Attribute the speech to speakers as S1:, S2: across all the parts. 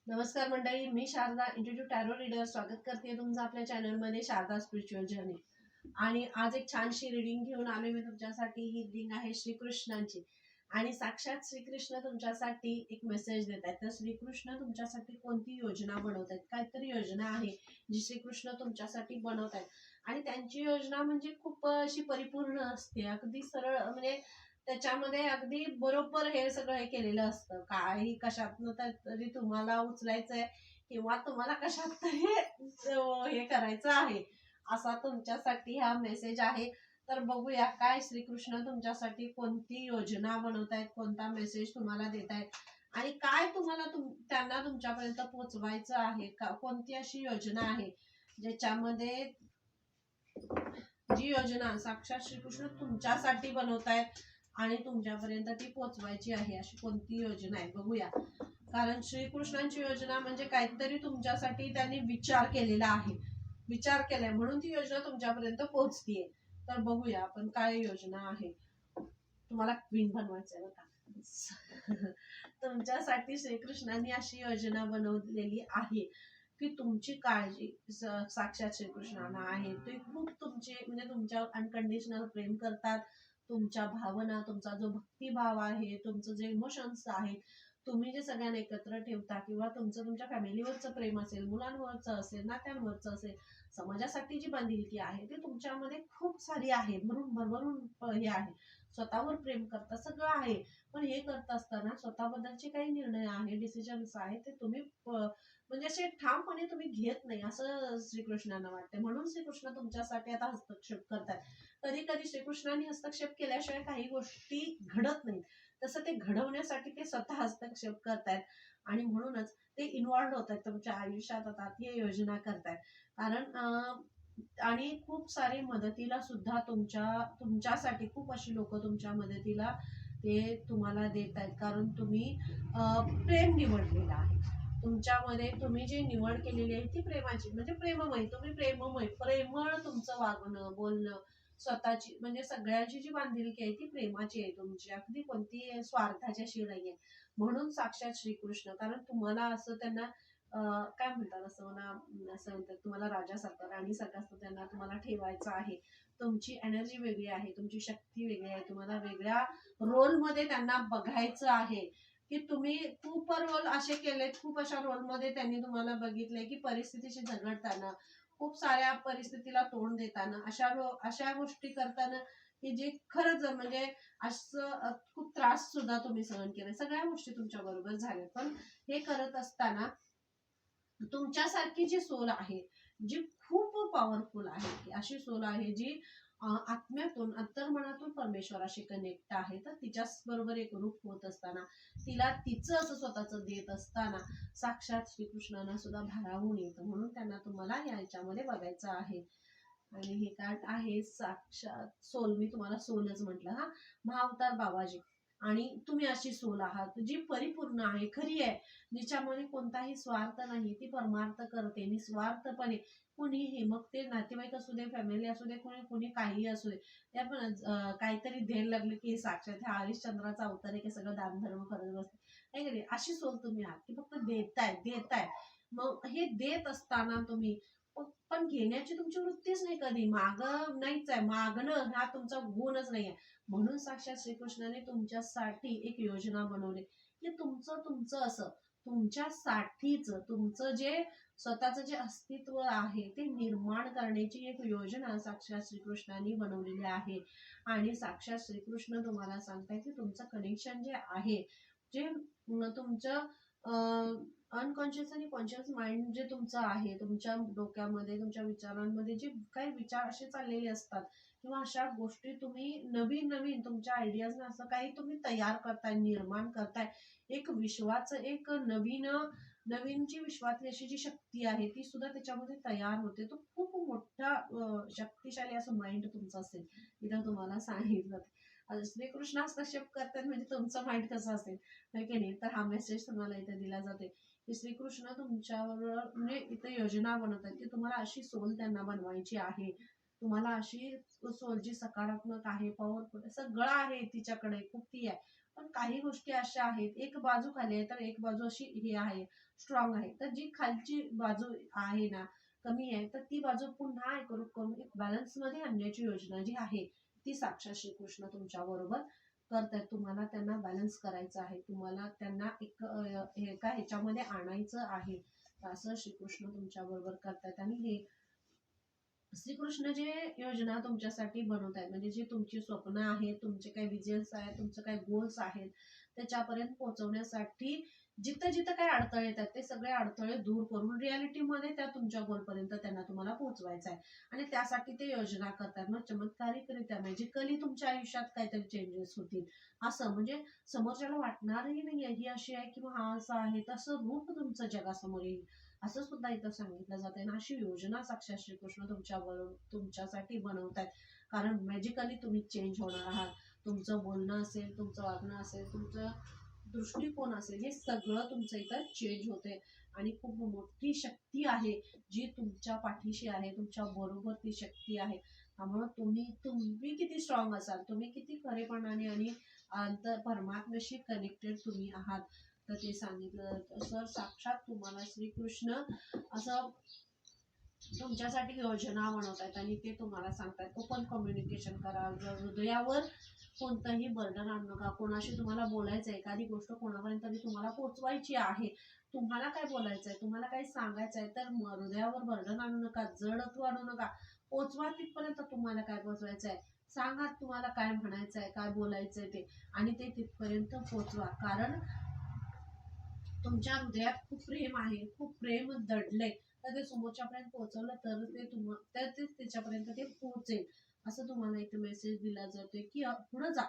S1: नमस्कार मंडळी, मी Sharda इंट्रोड्यू tarot reader स्वागत करते तुमचं आपल्या चॅनलमध्ये शारदा स्पिरिच्युअल जर्नी. आणि आज एक छानशी रीडिंग घेऊन आले मी तुमच्यासाठी. ही रीडिंग आहे श्रीकृष्णांची आणि साक्षात श्रीकृष्ण तुमच्यासाठी एक मेसेज देत आहेत. तर श्रीकृष्ण तुमच्यासाठी कोणती योजना बनवत आहेत, काहीतरी योजना आहे जी श्रीकृष्ण तुमच्यासाठी बनवत आहेत. आणि त्यांची योजना म्हणजे खूप अशी परिपूर्ण असते, अगदी सरळ, म्हणजे त्याच्यामध्ये अगदी बरोबर हे सगळं हे केलेलं असतं. काही कशातनं तरी तुम्हाला उचलायचंय किंवा तुम्हाला कशात तरी हे करायचं आहे, असा तुमच्यासाठी हा मेसेज आहे. तर बघूया काय श्रीकृष्ण तुमच्यासाठी कोणती योजना बनवतायत, कोणता मेसेज तुम्हाला देत आहेत आणि काय तुम्हाला त्यांना तुमच्यापर्यंत पोहोचवायचं आहे का, कोणती अशी योजना आहे ज्याच्यामध्ये जी योजना साक्षात श्रीकृष्ण तुमच्यासाठी बनवतायत आणि तुमच्यापर्यंत ती पोहोचवायची आहे, अशी कोणती योजना आहे बघूया. कारण श्रीकृष्णांची योजना म्हणजे काहीतरी तुमच्यासाठी त्यांनी विचार केलेला आहे, विचार केलाय म्हणून ती योजना तुमच्यापर्यंत पोहोचतीये. तर बघूया आपण काय योजना आहे. तुम्हाला क्वीन बनवायचंय बघा. तुमच्यासाठी श्रीकृष्णांनी अशी योजना बनवलेली आहे की तुमची काळजी साक्षात श्रीकृष्णांना आहे. ते खूप तुमचे म्हणजे तुमच्यावर अनकंडिशनल प्रेम करतात. तुमच्या भावना, तुमचा जो भक्तिभाव आहे, तुमचं जे इमोशन्स आहेत, तुम्ही जे सगळ्यांना एकत्र ठेवता किंवा तुमचं तुमच्या फॅमिलीवरचं प्रेम असेल, मुलांवरचं असेल, नात्यांवरचं असेल, समाजासाठी जी बांधिलकी आहे ती तुमच्यामध्ये खूप सारी आहे, भरून भरभरून हे आहे. स्वतःवर प्रेम करता, सगळं आहे. पण हे करत असताना स्वतःबद्दलचे काही निर्णय आहे, डिसिजन्स आहे, ते तुम्ही म्हणजे असे ठामपणे तुम्ही घेत नाही असं श्रीकृष्णांना वाटते. म्हणून श्रीकृष्ण तुमच्यासाठी आता हस्तक्षेप करतात. कधी कधी श्रीकृष्णांनी हस्तक्षेप केल्याशिवाय काही गोष्टी घडत नाहीत, तसं ते घडवण्यासाठी ते स्वतः हस्तक्षेप करतायत आणि म्हणूनच ते इन्व्हॉल्ड होत आहेत तुमच्या आयुष्यात. आता हे योजना करतायत कारण आणि खूप सारे मदतीला सुद्धा तुमच्यासाठी खूप अशी लोक तुमच्या मदतीला ते तुम्हाला देत आहेत. कारण तुम्ही प्रेम निवडलेलं आहे. तुमच्यामध्ये तुम्ही जी निवड केलेली आहे ती प्रेमाची, म्हणजे प्रेममय, तुम्ही प्रेममय, प्रेमळ तुमचं वागणं, बोलणं, स्वतःची म्हणजे सगळ्याची जी बांधिलकी आहे ती प्रेमाची आहे तुमची, अगदी कोणती स्वार्थाची अशी नाहीये. म्हणून साक्षात श्रीकृष्ण, कारण तुम्हाला असं त्यांना काय म्हणतात, असं मला असं म्हणतात, तुम्हाला राजासारखं, राणीसारखं त्यांना तुम्हाला ठेवायचं आहे. तुमची एनर्जी वेगळी आहे, तुमची शक्ती वेगळी आहे, तुम्हाला वेगळ्या रोलमध्ये त्यांना बघायचं आहे. की तुम्ही खूप रोल असे केलेत, खूप अशा रोलमध्ये त्यांनी तुम्हाला बघितलंय की परिस्थितीशी झगडताना, खूप साऱ्या परिस्थितीला तोंड देताना, अशा गोष्टी करताना की जे खरंच म्हणजे असं खूप त्रास सुद्धा तुम्ही सहन केले, सगळ्या गोष्टी तुमच्या बरोबर झाल्या. पण हे करत असताना तुमच्यासारखी जी सोल आहे, जी खूप पॉवरफुल आहे, की अशी सोल आहे जी आत्म्यातून, अंतर्मनातून परमेश्वराशी कनेक्ट आहे. तर तिच्या बरोबर एक रूप होत असताना, तिला तिचं असं स्वतःच देत असताना साक्षात श्रीकृष्णांना सुद्धा भारावून येतं. म्हणून त्यांना तुम्हाला याच्यामध्ये बघायचं आहे. आणि हे कार्ड आहे साक्षात सोल. मी तुम्हाला सोलच म्हटलं, हा महाअवतार बाबाजी. आणि तुम्ही अशी सोल आहात जी परिपूर्ण आहे, खरी आहे, जिच्यामध्ये कोणताही स्वार्थ नाही. ती परमार्थ करते निस्वार्थपणे. कुणीही, मग ते नातेवाईक असू दे, फॅमिली असू दे, कुणी काहीही असू दे, त्या पण काहीतरी ध्येय लागले की साक्षात ह्या हरिश्चंद्राचा अवतार आहे की सगळं दानधर्म करत बसते, नाही का नाही, अशी सोल तुम्ही आहात की फक्त देताय. मग हे देत असताना तुम्ही पण घेण्याची तुमची वृत्तीच नाही, कधी माग नाहीच आहे, मागणं हा तुमचा गुणच नाहीये. म्हणून साक्षात श्रीकृष्णाने तुमच्यासाठी एक योजना बनवली की तुमचं असं तुमच्यासाठीच, तुमचं जे स्वतःचं जे अस्तित्व आहे ते निर्माण करण्याची एक योजना साक्षात श्रीकृष्णाने बनवलेली आहे. आणि साक्षात श्रीकृष्ण तुम्हाला सांगताय की तुमचं कनेक्शन जे आहे, जे तुमचं अनकॉन्शियस आणि कॉन्शियस माइंड जे तुमचं आहे, तुमच्या डोक्यामध्ये, तुमच्या विचारांमध्ये जे काही विचार असे चाललेले असतात किंवा अशा गोष्टी तुम्ही नवीन नवीन तुमच्या आयडियाज असं काही तुम्ही तयार करताय, निर्माण करताय, एक विश्वाचं एक नवीन जी विश्वातली अशी जी शक्ती आहे ती सुद्धा त्याच्यामध्ये तयार होते. तो खूप मोठा शक्तिशाली असं माइंड तुमचं असेल. इथं तुम्हाला सांगितलं श्रीकृष्ण हस्तक्षेप करतात म्हणजे तुमचं माइंड कसं असेल, की नाही. तर हा मेसेज तुम्हाला इथे दिला जाते की श्रीकृष्ण तुमच्यावर म्हणजे इथे योजना बनवतात की तुम्हाला अशी सोल त्यांना बनवायची आहे. तुम्हाला अशी सोल जी सकारात्मक आहे, पॉवरफुल, सगळं आहे तिच्याकडे, खूप ती आहे. पण काही गोष्टी अशा आहेत, एक बाजू खाली आहे तर एक बाजू अशी हे आहे, स्ट्रॉंग आहे. तर जी खालची बाजू आहे ना, कमी आहे, तर ती बाजू पुन्हा एकरूप करून एक बॅलन्स मध्ये आणण्याची योजना जी आहे, ती साक्षात श्रीकृष्ण तुमच्या बरोबर करतायत. तुम्हाला त्यांना बॅलन्स करायचं आहे, तुम्हाला त्यांना एका ह्याच्यामध्ये आणायचं आहे. असं श्रीकृष्ण तुमच्या बरोबर करतायत. आणि हे श्रीकृष्ण जे योजना तुमच्यासाठी बनवत आहेत, म्हणजे जे तुमची स्वप्न आहेत, तुमचे काही विजन्स आहेत, तुमचे काही गोल्स आहेत, त्याच्यापर्यंत पोहोचवण्यासाठी जिथं जिथं काही अडथळे येतात ते सगळे अडथळे दूर करून रियालिटीमध्ये त्या तुमच्या गोलपर्यंत त्यांना तुम्हाला पोहोचवायचं आहे. आणि त्यासाठी ते योजना करतात. मग चमत्कारिकरित्या मॅजिकली तुमच्या आयुष्यात काहीतरी चेंजेस होतील. असं म्हणजे समोरच्याला वाटणारही नाही ही अशी आहे किंवा हा असा आहे, तसं रूप तुमचं जगासमोर येईल, असं सुद्धा इथं सांगितलं जाते. आणि अशी योजना साक्षात श्रीकृष्ण तुमच्यासाठी बनवतायत. कारण मॅजिकली तुम्ही चेंज होणार आहात. तुमचं बोलणं असेल, तुमचं वागणं असेल, तुमचं दृष्टिकोन असेल, हे सगळं तुमचं इथं चेंज होते. आणि खूप मोठी शक्ती आहे जी तुमच्या पाठीशी आहे, तुमच्या बरोबर ती शक्ती आहे. त्यामुळे तुम्ही किती स्ट्रॉंग असाल, तुम्ही किती खरेपणाने आणि परमात्म्याशी कनेक्टेड तुम्ही आहात, तर ते सांगितलं. सर साक्षात तुम्हाला श्रीकृष्ण असं तुमच्यासाठी योजना बनवतायत आणि ते तुम्हाला सांगतायत ओपन कम्युनिकेशन करा. हृदयावर कोणतंही बर्डन आणू नका. कोणाशी तुम्हाला बोलायचं आहे, एखादी गोष्ट कोणापर्यंत तुम्हाला पोहोचवायची आहे, तुम्हाला काय बोलायचं आहे, तुम्हाला काय सांगायचं आहे, तर हृदयावर बर्डन आणू नका, जडत्व आणू नका. पोहोचवा तिथपर्यंत तुम्हाला काय पोहोचवायचं आहे, सांगा तुम्हाला काय म्हणायचं आहे, काय बोलायचं आहे ते, आणि ते तिथपर्यंत पोहोचवा. कारण तुमच्या हृदयात खूप प्रेम आहे, खूप प्रेम दडलंय, तर ते समोरच्यापर्यंत पोहोचवलं तर ते त्याच्यापर्यंत ते पोहोचेल. असं तुम्हाला इथे मेसेज दिला जातोय की पुढे जा,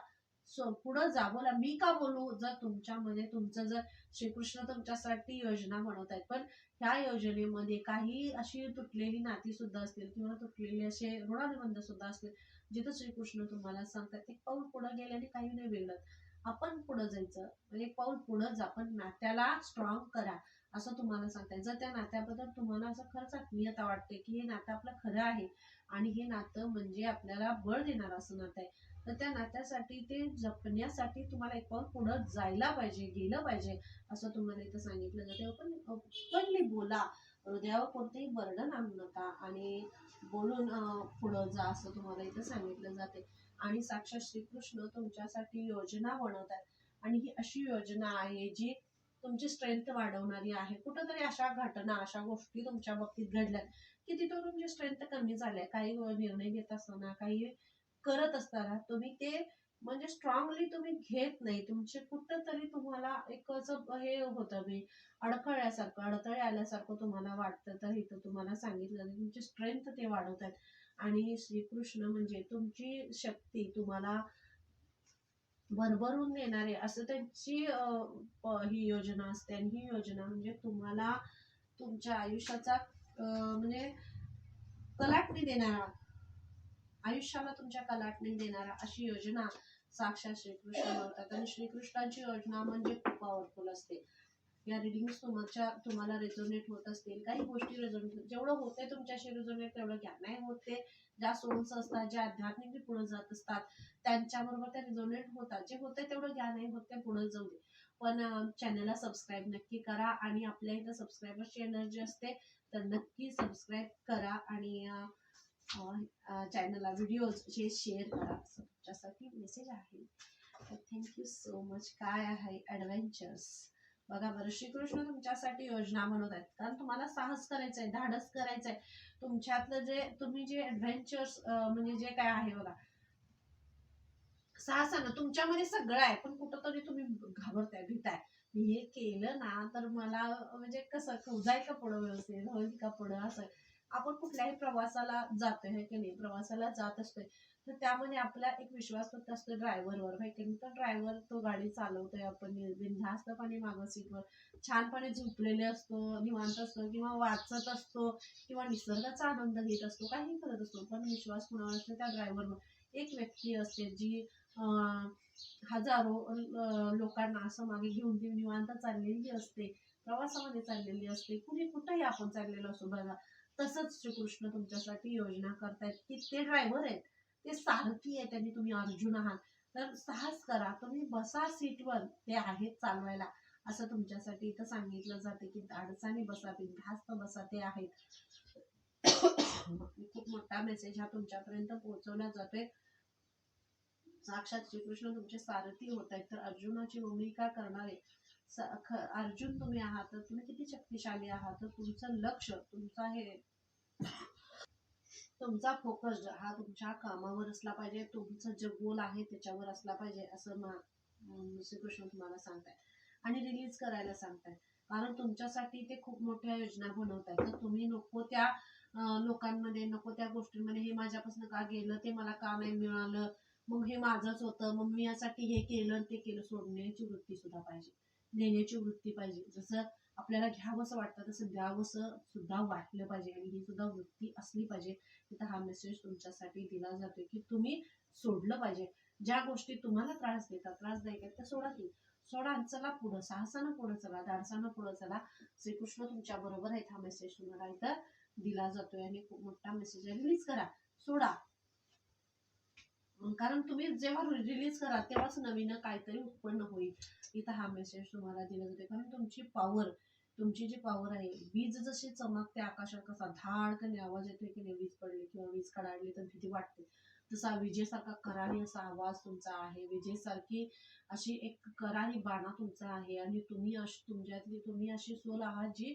S1: पुढे जा, बोला. मी का बोलू? जर तुमच्यामध्ये जर श्रीकृष्ण तुमच्यासाठी योजना बनवत आहेत, पण ह्या योजनेमध्ये काही अशी तुटलेली नाती सुद्धा असतील किंवा तुटलेले असे ऋणानुबंध सुद्धा असतील, जिथं श्रीकृष्ण तुम्हाला सांगतात एक पाऊल पुढे गेल्याने काही नाही बिघडत. आपण पुढे जायचं, एक पाऊल पुढे जा, पण नात्याला स्ट्रॉंग करा, असं तुम्हाला सांगताय. जर त्या नात्याबद्दल तुम्हाला असं खरंच आत्मीयता वाटते की हे नातं आपलं खरं आहे आणि हे नातं म्हणजे आपल्याला बळ देणार असं नातं आहे, तर त्या नात्यासाठी ते जपण्यासाठी तुम्हाला एक पाऊल पुढे जायला पाहिजे, गेलं पाहिजे, असं तुम्हाला इथं सांगितलं जाते. पण ओपनली बोला, हृदयावर कोणतेही बर्डन आणू नका आणि बोलून पुढं जा, असं तुम्हाला इथं सांगितलं जाते. आणि साक्षात श्रीकृष्ण तुमच्यासाठी योजना बनवतात. आणि ही अशी योजना आहे जी तुमची स्ट्रेंथ वाढवणारी आहे. कुठंतरी अशा घटना, अशा गोष्टी तुमच्या बाबतीत घडल्यात की तिथं तुमची स्ट्रेंथ कमी झाली. काही निर्णय घेत असताना, काही करत असताना तुम्ही ते म्हणजे स्ट्रॉंगली तुम्ही घेत नाही. तुमचे कुठंतरी तुम्हाला एक असं हे होतं, अडथळे आल्यासारखं तुम्हाला वाटतं. तर इथं तुम्हाला सांगितलं तुमची स्ट्रेंथ ते वाढवतात. आणि श्रीकृष्ण म्हणजे तुमची शक्ती तुम्हाला भरभरून देणारे असं त्यांची ही योजना असते. आणि ही योजना म्हणजे तुम्हाला तुमच्या आयुष्याचा म्हणजे कलाटणी देणारा, आयुष्याला तुमच्या कलाटणी देणारा अशी योजना साक्षात श्रीकृष्ण बनवतात. आणि श्रीकृष्णांची योजना म्हणजे खूप पॉवरफुल असते. या रिडिंग्स तुम्हाला रेझोनेट होत असतील, काही गोष्टी रेझोनेट, जेवढं होते तुमच्याशी रेझोनेट तेवढं घ्या. नाही होते, ज्या सोल्स असतात, ज्या आध्यात्मिक पुढे जात असतात, त्यांच्याबरोबर ते रेझोनेट होतात. जे होते तेवढं घ्या, नाही होत ते पुढे जाऊ दे. पण चॅनलला सबस्क्राईब नक्की करा. आणि आपल्या इथं सबस्क्रायबर्सची एनर्जी असते, तर नक्की सबस्क्राईब करा आणि चॅनलला व्हिडिओज जे शेअर करा, असं तुमच्यासाठी मेसेज आहे. Thank you so much. काय आहे ॲडव्हेंचर्स? बघा बरं, श्रीकृष्ण तुमच्यासाठी योजना बनवत आहेत. कारण तुम्हाला साहस करायचंय, धाडस करायचंय. तुमच्यातलं जे तुम्ही जे ॲडव्हेंचर्स म्हणजे जे काय आहे बघा, साहसानं तुमच्यामध्ये सगळं आहे, पण कुठंतरी तुम्ही घाबरताय, भीताय. हे केलं ना तर मला म्हणजे कसं जाईल का पुढं, व्यवस्थित होईल का पुढं, असं. आपण कुठल्याही प्रवासाला जातोय हे की नाही, प्रवासाला जात असतोय, तर त्यामध्ये आपला एक विश्वास फक्त असतो ड्रायव्हरवर, हे की नाही. तर ड्रायव्हर तो गाडी चालवतोय, आपण बिनधास्तपणे मागं सीटवर छानपणे झोपलेले असतो, निवांत असतो किंवा वाचत असतो किंवा निसर्गाचा आनंद घेत असतो, काही करत असतो, पण विश्वास कुणावर असतो? त्या ड्रायव्हरवर. एक व्यक्ती असते जी हजारो लोकांना असं मागे घेऊन ती निवांत चाललेली असते, प्रवासामध्ये चाललेली असते. कुणी कुठेही आपण चाललेलो असतो बघा. तसंच श्रीकृष्ण तुमच्यासाठी योजना करतायत की ते ड्रायव्हर आहेत, ते सारथी आहेत आणि तुम्ही अर्जुन आहात. तर साहस करा, तुम्ही बसा सीटवर, ते आहेत चालवायला असं तुमच्यासाठी इथं सांगितलं जाते की धाडसाने बसा, बिनधास्त बसा, ते आहेत. खूप मोठा मेसेज हा तुमच्यापर्यंत पोहोचवला जातोय. साक्षात श्रीकृष्ण तुमचे सारथी होत आहेत. तर अर्जुनाची भूमिका करणारे अर्जुन तुम्ही आहात. तर तुम्ही किती शक्तिशाली आहात. तर तुमचं लक्ष, तुमचा फोकस हा तुमच्या कामावर असला पाहिजे, तुमचं जे गोल आहे त्याच्यावर असला पाहिजे असं श्रीकृष्ण तुम्हाला सांगताय आणि रिलीज करायला सांगताय. कारण तुमच्यासाठी ते खूप मोठ्या योजना बनवताय. तर तुम्ही नको त्या लोकांमध्ये, नको त्या गोष्टींमध्ये, हे माझ्यापासून का गेलं, ते मला का नाही मिळालं, मग हे माझंच होतं, मग मी यासाठी हे केलं ते केलं, सोडण्याची वृत्ती सुद्धा पाहिजे, देण्याची वृत्ती पाहिजे. जसं आपल्याला घ्यावंसं वाटतं तसं द्यावंसं सुद्धा वाटलं पाहिजे आणि ही सुद्धा वृत्ती असली पाहिजे. तिथं हा मेसेज तुमच्यासाठी दिला जातोय की तुम्ही सोडलं पाहिजे. ज्या गोष्टी तुम्हाला त्रास देतात, त्रासदायक आहेत, त्या सोडा की. सोडा आणि चला पुढं, साहसानं पुढं चला, धाडसानं पुढं चला. श्रीकृष्ण तुमच्या बरोबर आहेत. हा मेसेज तुम्हाला इथं दिला जातोय आणि खूप मोठा मेसेज आहे. रिलीज करा, सोडा. कारण तुम्ही जेव्हा रिलीज करा तेव्हाच नवीन काहीतरी उत्पन्न होईल. इथं हा मेसेज तुम्हाला दिला जातोय. कारण तुमची पॉवर, तुमची जी पॉवर आहे, वीज जशी चमकते आकाशात, कसा धाडकन आवाज येतोय की नाही, वीज पडली किंवा वीज कडाडली तर भीती वाटते, तसा विजेसारखा करारी असा आवाज तुमचा आहे. विजेसारखी अशी एक करारी बाणा तुमचा आहे आणि तुमच्यातली तुम्ही अशी सोल आहात जी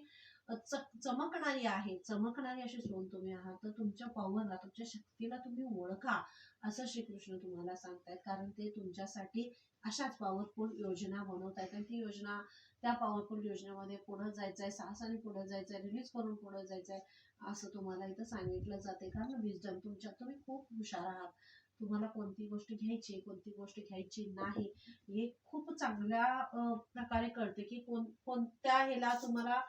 S1: चमकणारी आहे. चमकणारी अशी सोल तुम्ही आहात. तर तुमच्या पॉवरला, तुमच्या शक्तीला तुम्ही ओळखा असं श्रीकृष्ण तुम्हाला सांगतायत. कारण ते तुमच्यासाठी अशाच पॉवरफुल योजना बनवतायत आणि ती योजना, त्या पॉवरफुल योजनेमध्ये पुढे जायचंय, साहसाने पुढे जायचंय, रिलीज करून पुढे जायचंय असं तुम्हाला इथं सांगितलं जाते. कारण विजडम तुमच्यात, तुम्ही खूप हुशार आहात. तुम्हाला कोणती गोष्ट घ्यायची, कोणती गोष्ट घ्यायची नाही, हे खूप चांगल्या प्रकारे कळते की कोणत्या ह्याला तुम्हाला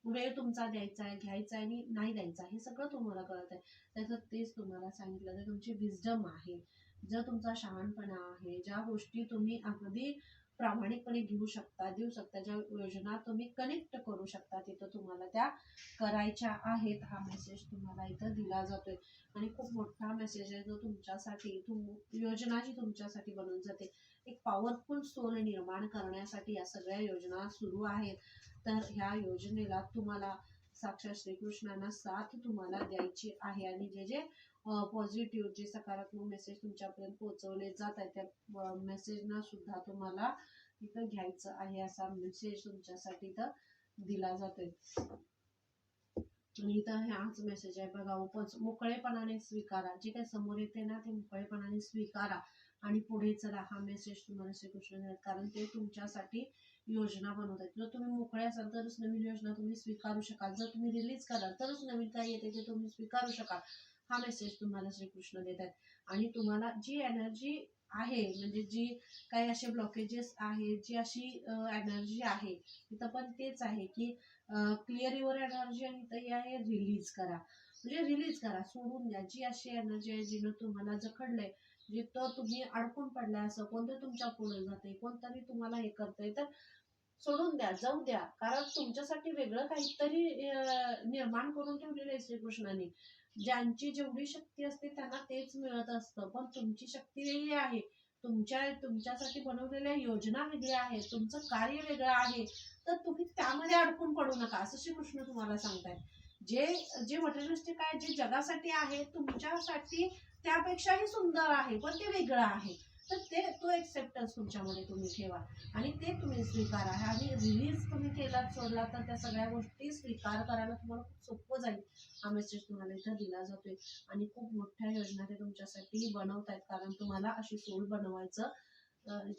S1: वेळ तुमचा द्यायचा आहे, घ्यायचा आहे आणि नाही द्यायचा, हे सगळं तुम्हाला कळत आहे. त्याचं तेच तुम्हाला सांगितलं तर तुमची विजडम आहे, जर तुमचा शहाणपणा आहे, ज्या गोष्टी तुम्ही अगदी प्रामाणिकपणे घेऊ शकता, देऊ शकता, ज्या योजना तुम्ही कनेक्ट करू शकता, तिथं तुम्हाला त्या करायच्या आहेत. हा मेसेज तुम्हाला इथं दिला जातोय आणि खूप मोठा मेसेज आहे जो तुमच्यासाठी, योजना जी तुमच्यासाठी बनवून जाते. एक पॉवरफुल सोल निर्माण करण्यासाठी या सगळ्या योजना सुरू आहेत. तर ह्या योजनेला तुम्हाला साक्षात श्रीकृष्णांना साथ तुम्हाला द्यायची आहे आणि जे जे पॉझिटिव्ह, जे सकारात्मक मेसेज तुमच्यापर्यंत पोहोचवले जात आहेत, त्या मेसेजना सुद्धा तुम्हाला इथं घ्यायचं आहे. असा मेसेज तुमच्यासाठी इथं दिला जातोय. आणि इथं हाच मेसेज आहे बघा, मोकळेपणाने स्वीकारा, जे काही समोर येते ना ते मोकळेपणाने स्वीकारा आणि पुढे चला. हा मेसेज तुम्हाला श्रीकृष्ण देतात. कारण ते तुमच्यासाठी योजना बनवत आहेत. जर तुम्ही मोकळे असाल तरच नवीन योजना तुम्ही स्वीकारू शकाल. जर तुम्ही रिलीज कराल तरच नवीन काय येते ते तुम्ही स्वीकारू शकाल. हा मेसेज तुम्हाला श्रीकृष्ण देत आहेत. आणि तुम्हाला जी एनर्जी आहे, म्हणजे जी काही असे ब्लॉकेजेस आहे, जी अशी एनर्जी आहे, तिथं पण तेच आहे की क्लिअर युअर एनर्जी आणि इथं आहे रिलीज करा. म्हणजे रिलीज करा, सोडून द्या. जी अशी एनर्जी आहे जिनं तुम्हाला जखडलंय, जिथं तुम्ही अडकून पडलाय, असं कोणतरी तुमच्या पुढे जाते, कोणतरी तुम्हाला हे करतंय, तर सोडून द्या, जाऊ द्या. कारण तुमच्यासाठी वेगळं काहीतरी निर्माण करून ठेवलेलं आहे श्रीकृष्णाने. ज्यांची जेवढी शक्ती असते त्यांना तेच मिळत असतं, पण तुमची शक्ती वेगळी आहे. तुमच्यासाठी बनवलेल्या योजना वेगळ्या आहेत, तुमचं कार्य वेगळं आहे. तर तुम्ही त्यामध्ये अडकून पडू नका असं श्रीकृष्ण तुम्हाला सांगतायत. जे जे मटेरियलिस्टिक आहे, जे जगासाठी आहे, तुमच्यासाठी त्यापेक्षाही सुंदर आहे, पण ते वेगळं आहे. तर तो एक्सेप्टन्स तुमच्यामध्ये तुम्ही ठेवा आणि ते तुम्ही स्वीकारा. आणि रिलीज तुम्ही केलात, सोडला, तर त्या सगळ्या गोष्टी स्वीकार करायला तुम्हाला खूप सोपं जाईल. हा मेसेज तुम्हाला इथं दिला जातोय आणि खूप मोठ्या योजना ते तुमच्यासाठी बनवतायत. कारण तुम्हाला अशी सोल बनवायचं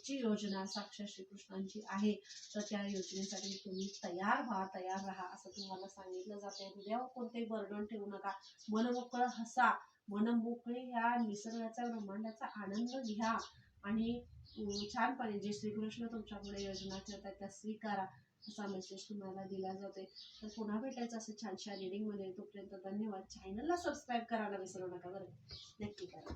S1: ची योजना साक्षात श्रीकृष्णांची आहे. तर त्या योजनेसाठी तुम्ही तयार व्हा, तयार राहा असं तुम्हाला सांगितलं जाते. हृदयावर कोणतेही बर्डन ठेवू नका, मनमोकळं हसा, मनमोकळे ह्या निसर्गाचा, ब्रह्मांडाचा आनंद घ्या आणि छानपणे जे श्रीकृष्ण तुमच्यापुढे योजना ठेवतात त्या स्वीकारा. असा मेसेज तुम्हाला दिला जातोय. तर पुन्हा भेटायचं असं छानशा रीडिंगमध्ये. तोपर्यंत धन्यवाद. चॅनलला सबस्क्राईब करायला विसरू नका बरं, नक्की करा.